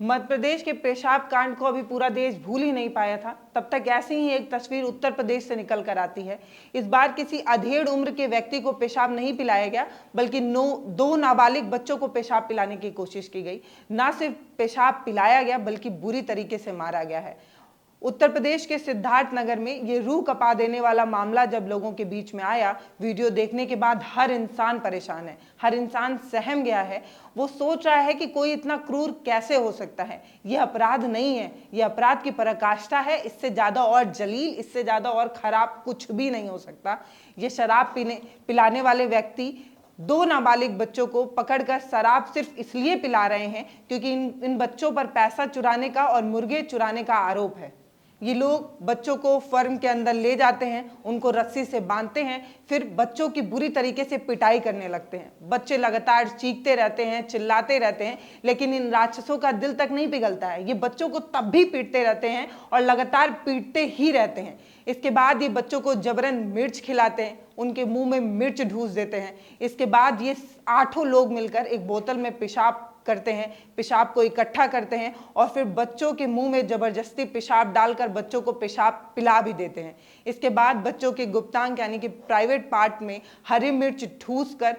मध्य प्रदेश के पेशाब कांड को अभी पूरा देश भूल ही नहीं पाया था, तब तक ऐसी ही एक तस्वीर उत्तर प्रदेश से निकल कर आती है। इस बार किसी अधेड़ उम्र के व्यक्ति को पेशाब नहीं पिलाया गया, बल्कि दो नाबालिग बच्चों को पेशाब पिलाने की कोशिश की गई। ना सिर्फ पेशाब पिलाया गया, बल्कि बुरी तरीके से मारा गया है। उत्तर प्रदेश के सिद्धार्थनगर में ये रूह कपा देने वाला मामला जब लोगों के बीच में आया, वीडियो देखने के बाद हर इंसान परेशान है, हर इंसान सहम गया है। वो सोच रहा है कि कोई इतना क्रूर कैसे हो सकता है। ये अपराध नहीं है, ये अपराध की पराकाष्ठा है। इससे ज़्यादा और जलील, इससे ज़्यादा और खराब कुछ भी नहीं हो सकता। ये शराब पिलाने वाले व्यक्ति दो नाबालिग बच्चों को पकड़कर शराब सिर्फ इसलिए पिला रहे हैं क्योंकि इन बच्चों पर पैसा चुराने का और मुर्गे चुराने का आरोप है। ये लोग बच्चों को फर्म के अंदर ले जाते हैं, उनको रस्सी से बांधते हैं, फिर बच्चों की बुरी तरीके से पिटाई करने लगते हैं। बच्चे लगातार चीखते रहते हैं, चिल्लाते रहते हैं, लेकिन इन राक्षसों का दिल तक नहीं पिघलता है। ये बच्चों को तब भी पीटते रहते हैं और लगातार पीटते ही रहते हैं। इसके बाद ये बच्चों को जबरन मिर्च खिलाते हैं, उनके मुंह में मिर्च ढूंस देते हैं। इसके बाद ये 8 लोग मिलकर एक बोतल में पेशाब करते हैं, पेशाब को इकट्ठा करते हैं और फिर बच्चों के मुंह में जबरदस्ती पेशाब डालकर बच्चों को पेशाब पिला भी देते हैं। इसके बाद बच्चों के गुप्तांग यानी कि प्राइवेट पार्ट में हरी मिर्च ठूस कर,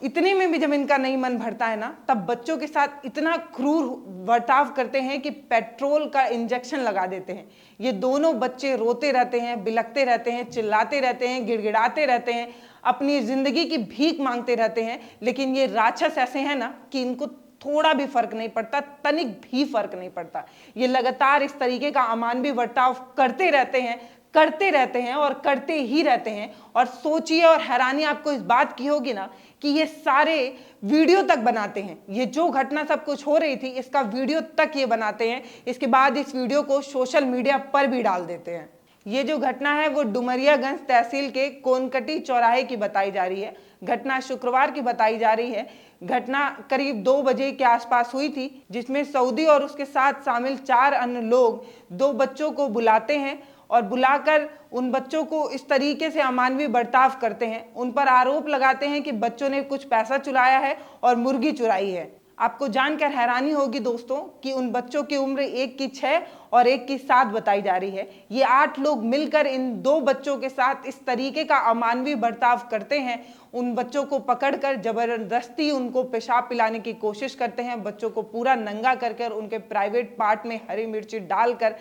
इतने में भी जब इनका नहीं मन भरता है ना, तब बच्चों के साथ इतना क्रूर बर्ताव करते हैं कि पेट्रोल का इंजेक्शन लगा देते हैं। ये दोनों बच्चे रोते रहते हैं, बिलखते रहते हैं, चिल्लाते रहते हैं, गिड़गिड़ाते रहते हैं, अपनी जिंदगी की भीख मांगते रहते हैं। लेकिन ये राक्षस ऐसे हैं ना कि इनको थोड़ा भी फर्क नहीं पड़ता, तनिक भी फर्क नहीं पड़ता। ये लगातार इस तरीके का अमानवीय बर्ताव करते रहते हैं और करते ही रहते हैं। और सोचिए, और हैरानी आपको इस बात की होगी ना कि ये सारे वीडियो तक बनाते हैं। ये जो घटना सब कुछ हो रही थी, इसका वीडियो तक ये बनाते हैं। इसके बाद इस वीडियो को सोशल मीडिया पर भी डाल देते हैं। ये जो घटना है वो डुमरियागंज तहसील के कोनकटी चौराहे की बताई जा रही है। घटना शुक्रवार की बताई जा रही है। घटना करीब 2 बजे के आसपास हुई थी, जिसमें सऊदी और उसके साथ शामिल 4 अन्य लोग 2 बच्चों को बुलाते हैं और बुलाकर उन बच्चों को इस तरीके से अमानवीय बर्ताव करते हैं। उन पर आरोप लगाते हैं कि बच्चों ने कुछ पैसा चुराया है और मुर्गी चुराई है। आपको जानकर हैरानी होगी दोस्तों कि उन बच्चों की उम्र एक की 6 और एक की 7 बताई जा रही है। ये 8 लोग मिलकर इन 2 बच्चों के साथ इस तरीके का अमानवीय बर्ताव करते हैं। उन बच्चों को पकड़कर जबरदस्ती उनको पेशाब पिलाने की कोशिश करते हैं। बच्चों को पूरा नंगा कर उनके प्राइवेट पार्ट में हरी मिर्ची डालकर,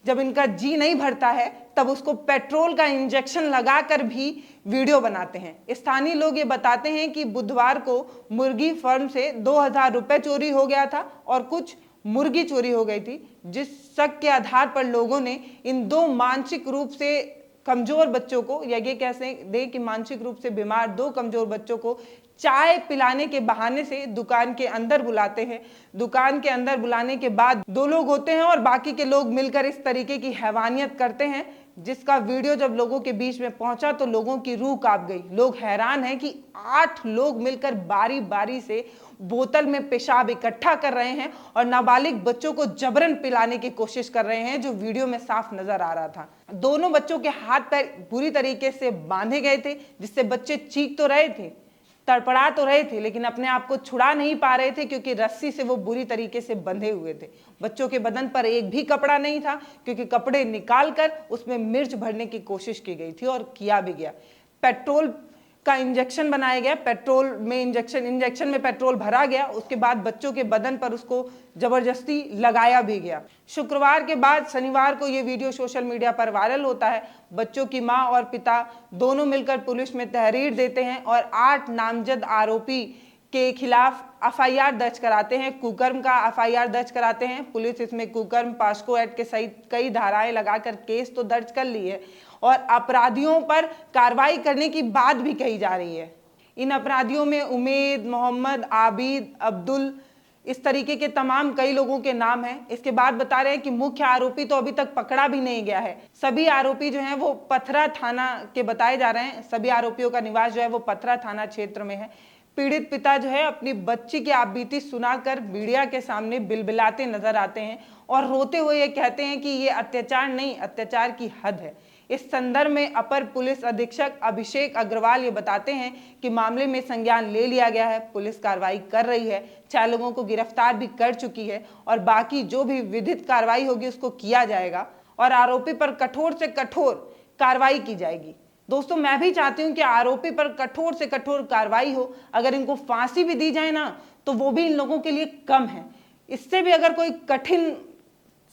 जब इनका जी नहीं भरता है तब उसको पेट्रोल का इंजेक्शन लगाकर भी वीडियो बनाते हैं। स्थानीय लोग ये बताते हैं कि बुधवार को मुर्गी फर्म से 2000 रुपये चोरी हो गया था और कुछ मुर्गी चोरी हो गई थी, जिस शक के आधार पर लोगों ने इन 2 मानसिक रूप से कमजोर बच्चों को, या ये कैसे दे कि मानसिक रूप से बीमार 2 कमजोर बच्चों को चाय पिलाने के बहाने से दुकान के अंदर बुलाते हैं। दुकान के अंदर बुलाने के बाद 2 लोग होते हैं और बाकी के लोग मिलकर इस तरीके की हैवानियत करते हैं, जिसका वीडियो जब लोगों के बीच में पहुंचा तो लोगों की रूह कांप गई। लोग हैरान हैं कि 8 लोग मिलकर बारी बारी से बोतल में पेशाब इकट्ठा कर रहे हैं और नाबालिग बच्चों को जबरन पिलाने की कोशिश कर रहे हैं, जो वीडियो में साफ नजर आ रहा था। दोनों बच्चों के हाथ पैर बुरी तरीके से बांधे गए थे, जिससे बच्चे चीख तो रहे थे, तड़पड़ा तो रहे थे, लेकिन अपने आप को छुड़ा नहीं पा रहे थे क्योंकि रस्सी से वो बुरी तरीके से बंधे हुए थे। बच्चों के बदन पर एक भी कपड़ा नहीं था क्योंकि कपड़े निकालकर उसमें मिर्च भरने की कोशिश की गई थी और किया भी गया। पेट्रोल का इंजेक्शन बनाया गया, पेट्रोल में इंजेक्शन में पेट्रोल भरा गया। उसके बाद बच्चों के बदन पर उसको जबरदस्ती लगाया भी गया। शुक्रवार के बाद शनिवार को ये वीडियो सोशल मीडिया पर वायरल होता है। बच्चों की मां और पिता दोनों मिलकर पुलिस में तहरीर देते हैं और 8 नामजद आरोपी के खिलाफ एफआईआर दर्ज कराते हैं। कुकर्म का एफआईआर दर्ज कराते हैं। पुलिस इसमें कुकर्म, पास्को एक्ट के सहित कई धाराएं लगाकर केस तो दर्ज कर ली है और अपराधियों पर कार्रवाई करने की बात भी कही जा रही है। इन अपराधियों में उमेद, मोहम्मद, आबिद, अब्दुल, इस तरीके के तमाम कई लोगों के नाम हैं। इसके बाद बता रहे हैं कि मुख्य आरोपी तो अभी तक पकड़ा भी नहीं गया है। सभी आरोपी जो हैं वो पथरा थाना के बताए जा रहे हैं। सभी आरोपियों का निवास जो है वो पथरा थाना क्षेत्र में है। पीड़ित पिता जो है अपनी बच्ची की आपबीती सुनाकर मीडिया के सामने बिलबिलाते नजर आते हैं और रोते हुए ये कहते हैं कि ये अत्याचार नहीं, अत्याचार की हद है। इस संदर्भ में अपर पुलिस अधीक्षक अभिषेक अग्रवाल ये बताते हैं कि मामले में संज्ञान ले लिया गया है, पुलिस कार्रवाई कर रही है, 4 लोगों को गिरफ्तार भी कर चुकी है और बाकी जो भी विधिक कार्रवाई होगी उसको किया जाएगा और आरोपी पर कठोर से कठोर कार्रवाई की जाएगी। दोस्तों, मैं भी चाहती हूं कि आरोपी पर कठोर से कठोर कार्रवाई हो। अगर इनको फांसी भी दी जाए ना तो वो भी इन लोगों के लिए कम है। इससे भी अगर कोई कठिन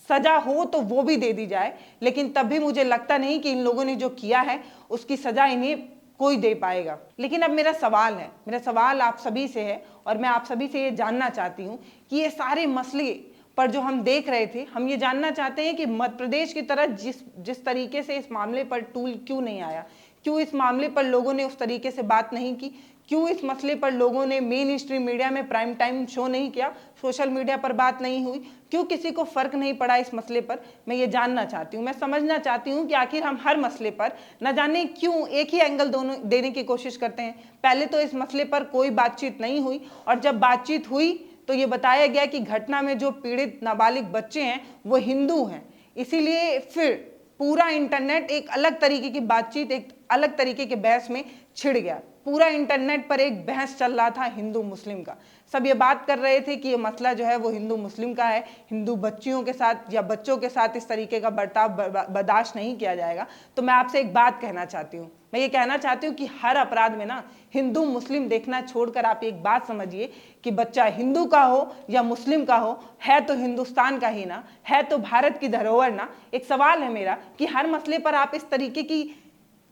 सजा हो तो वो भी दे दी जाए, लेकिन तब भी मुझे लगता नहीं कि इन लोगों ने जो किया है उसकी सजा इन्हें कोई दे पाएगा। लेकिन अब मेरा सवाल आप सभी से है और मैं आप सभी से ये जानना चाहती हूँ कि ये सारे मसले पर जो हम देख रहे थे, हम ये जानना चाहते हैं कि मध्य प्रदेश की तरह जिस तरीके से इस मामले पर टूल क्यों नहीं आया, क्यों इस मामले पर लोगों ने उस तरीके से बात नहीं की, क्यों इस मसले पर लोगों ने मेन स्ट्रीम मीडिया में प्राइम टाइम शो नहीं किया, सोशल मीडिया पर बात नहीं हुई, क्यों किसी को फर्क नहीं पड़ा इस मसले पर। मैं ये जानना चाहती हूँ, मैं समझना चाहती हूँ कि आखिर हम हर मसले पर न जाने क्यों एक ही एंगल दोनों देने की कोशिश करते हैं। पहले तो इस मसले पर कोई बातचीत नहीं हुई और जब बातचीत हुई तो ये बताया गया कि घटना में जो पीड़ित नाबालिग बच्चे हैं वो हिंदू हैं, इसीलिए फिर पूरा इंटरनेट एक अलग तरीके की बातचीत, एक अलग तरीके के बहस में छिड़ गया। पूरा इंटरनेट पर एक बहस चल रहा था हिंदू मुस्लिम का। सब ये बात कर रहे थे कि ये मसला जो है वो हिंदू मुस्लिम का है, हिंदू बच्चियों के साथ या बच्चों के साथ इस तरीके का बर्ताव बर्दाश्त नहीं किया जाएगा। तो मैं आपसे एक बात कहना चाहती हूँ, मैं ये कहना चाहती हूँ कि हर अपराध में ना हिंदू मुस्लिम देखना छोड़कर आप एक बात समझिए कि बच्चा हिंदू का हो या मुस्लिम का हो, है तो हिंदुस्तान का ही ना, है तो भारत की धरोहर ना। एक सवाल है मेरा कि हर मसले पर आप इस तरीके की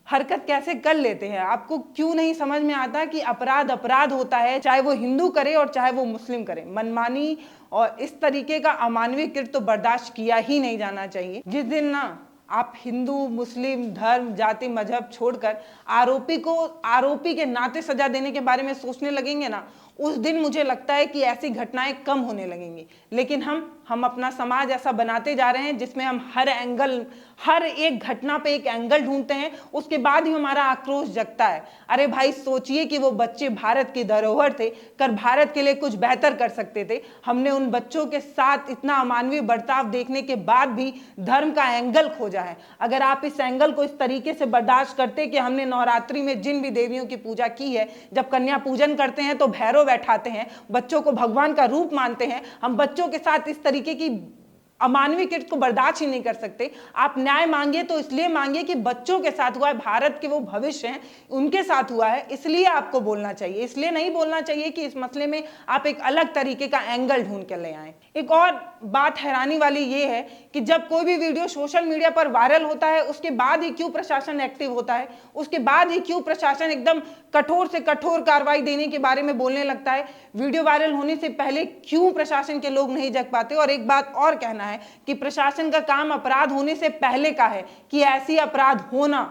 हरकत कैसे कर लेते हैं? आपको क्यों नहीं समझ में आता कि अपराध अपराध होता है, चाहे वो हिंदू करे और चाहे वो मुस्लिम करे। मनमानी और इस तरीके का अमानवीय कृत्य तो बर्दाश्त किया ही नहीं जाना चाहिए। जिस दिन ना आप हिंदू मुस्लिम धर्म जाति मजहब छोड़कर आरोपी के नाते सजा देने के बारे में सोचने लगेंगे ना, उस दिन मुझे लगता है कि ऐसी घटनाएं कम होने लगेंगी। लेकिन हम अपना समाज ऐसा बनाते जा रहे हैं जिसमें हम हर एक घटना पे एक एंगल ढूंढते हैं, उसके बाद ही हमारा आक्रोश जगता है। अरे भाई, सोचिए कि वो बच्चे भारत की धरोहर थे, कर भारत के लिए कुछ बेहतर कर सकते थे। हमने उन बच्चों के साथ इतना अमानवीय बर्ताव देखने के बाद भी धर्म का एंगल खोजा है। अगर आप इस एंगल को इस तरीके से बर्दाश्त करते कि हमने नवरात्रि में जिन भी देवियों की पूजा की है, जब कन्या पूजन करते हैं तो भैरव बैठाते हैं, बच्चों को भगवान का रूप मानते हैं, हम बच्चों के साथ इस तरीके की अमानवीय कृत्य को बर्दाश्त ही नहीं कर सकते। आप न्याय मांगिए तो इसलिए मांगिए कि बच्चों के साथ हुआ है, भारत के वो भविष्य हैं, उनके साथ हुआ है, इसलिए आपको बोलना चाहिए। इसलिए नहीं बोलना चाहिए कि इस मसले में आप एक अलग तरीके का एंगल ढूंढ कर ले आए। एक और बात हैरानी वाली ये है कि जब कोई भी वीडियो सोशल मीडिया पर वायरल होता है उसके बाद ही क्यों प्रशासन एक्टिव होता है, उसके बाद ही क्यों प्रशासन एकदम कठोर से कठोर कार्रवाई देने के बारे में बोलने लगता है। वीडियो वायरल होने से पहले क्यों प्रशासन के लोग नहीं जग पाते? और एक बात और कहना है कि प्रशासन का काम अपराध होने से पहले का है कि ऐसी अपराध होना,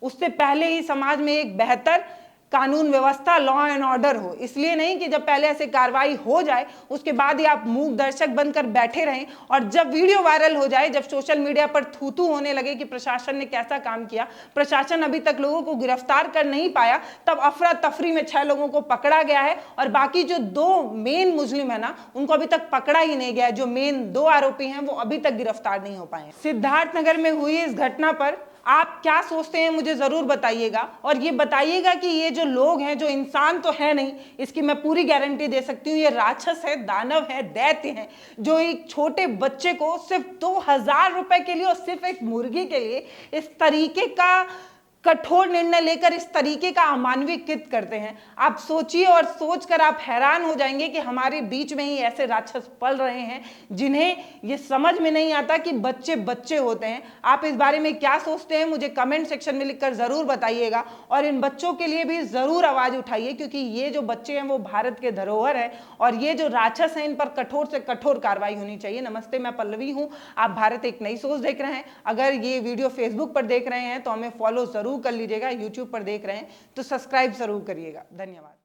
उससे पहले ही समाज में एक बेहतर कानून व्यवस्था, लॉ एंड ऑर्डर हो। इसलिए नहीं कि जब पहले ऐसे कार्रवाई हो जाए उसके बाद ही आप मूक दर्शक बनकर बैठे रहें और जब वीडियो वायरल हो जाए, जब सोशल मीडिया पर थू-थू होने लगे कि प्रशासन ने कैसा काम किया, प्रशासन अभी तक लोगों को गिरफ्तार कर नहीं पाया, तब अफरा तफरी में 6 लोगों को पकड़ा गया है और बाकी जो 2 मेन मुस्लिम है ना, उनको अभी तक पकड़ा ही नहीं गया। जो मेन 2 आरोपी हैं वो अभी तक गिरफ्तार नहीं हो पाए। सिद्धार्थनगर में हुई इस घटना पर आप क्या सोचते हैं मुझे जरूर बताइएगा और ये बताइएगा कि ये जो लोग हैं, जो इंसान तो है नहीं, इसकी मैं पूरी गारंटी दे सकती हूँ, ये राक्षस है, दानव है, दैत्य है, जो एक छोटे बच्चे को सिर्फ 2000 रुपए के लिए और सिर्फ एक मुर्गी के लिए इस तरीके का कठोर निर्णय लेकर इस तरीके का अमानवीय कृत्य करते हैं। आप सोचिए और सोचकर आप हैरान हो जाएंगे कि हमारे बीच में ही ऐसे राक्षस पल रहे हैं जिन्हें ये समझ में नहीं आता कि बच्चे बच्चे होते हैं। आप इस बारे में क्या सोचते हैं मुझे कमेंट सेक्शन में लिखकर जरूर बताइएगा और इन बच्चों के लिए भी जरूर आवाज उठाइए, क्योंकि ये जो बच्चे हैं वो भारत के धरोहर है और ये जो राक्षस हैं इन पर कठोर से कठोर कार्रवाई होनी चाहिए। नमस्ते, मैं पल्लवी हूँ, आप भारत एक नई सोच देख रहे हैं। अगर ये वीडियो फेसबुक पर देख रहे हैं तो हमें फॉलो जरूर कर लीजिएगा, यूट्यूब पर देख रहे हैं तो सब्सक्राइब जरूर करिएगा। धन्यवाद।